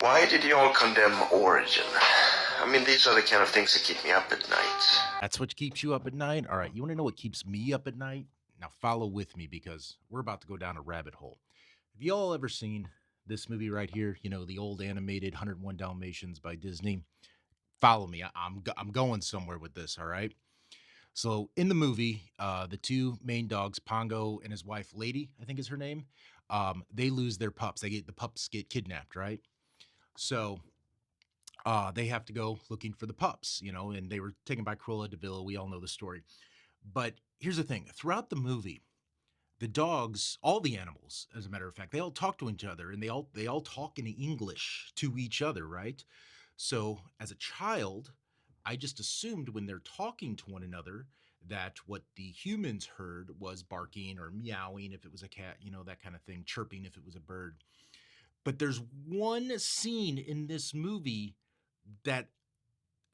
Why did you all condemn Origin? I mean, these are the kind of things that keep me up at night. That's what keeps you up at night? All right, you want to know what keeps me up at night? Now follow with me because we're about to go down a rabbit hole. Have you all ever seen this movie right here? You know, the old animated 101 Dalmatians by Disney? Follow me. I'm going somewhere with this, all right? So in the movie, the two main dogs, Pongo and his wife Lady, I think is her name, they lose their pups. The pups get kidnapped, right? So they have to go looking for the pups, you know, and they were taken by Cruella de Vil. We all know the story. But here's the thing: throughout the movie, the dogs, all the animals, as a matter of fact, they all talk to each other, and they all talk in English to each other, right? So as a child, I just assumed when they're talking to one another that what the humans heard was barking or meowing if it was a cat, you know, that kind of thing, chirping if it was a bird. But there's one scene in this movie that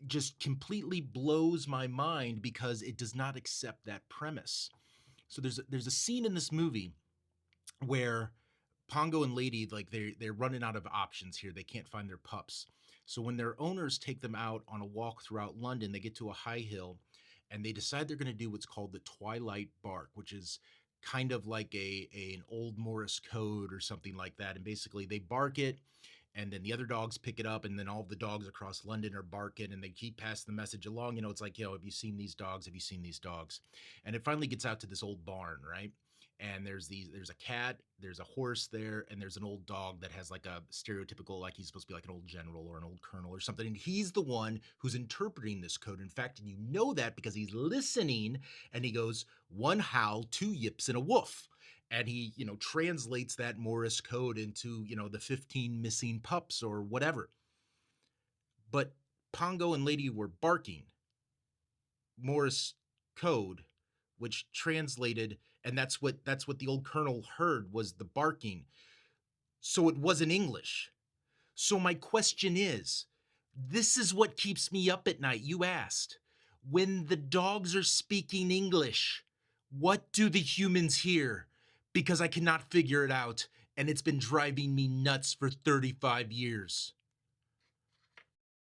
just completely blows my mind because it does not accept that premise. So there's a scene in this movie where Pongo and Lady, like they're running out of options here. They can't find their pups. So when their owners take them out on a walk throughout London, they get to a high hill and they decide they're going to do what's called the Twilight Bark, which is kind of like an old Morse code or something like that. And basically they bark it, and then the other dogs pick it up, and then all the dogs across London are barking, and they keep passing the message along. You know, it's like, have you seen these dogs? Have you seen these dogs? And it finally gets out to this old barn, right? And there's a cat, there's a horse there, and there's an old dog that has like a stereotypical, like he's supposed to be like an old general or an old colonel or something. And he's the one who's interpreting this code. In fact, and you know that because he's listening, and he goes, one howl, two yips, and a woof. And he, translates that Morse code into, the 15 missing pups or whatever. But Pongo and Lady were barking Morse code, which translated, and that's what the old colonel heard was the barking. So it wasn't English. So my question is, this is what keeps me up at night. You asked, when the dogs are speaking English, what do the humans hear? Because I cannot figure it out, and it's been driving me nuts for 35 years.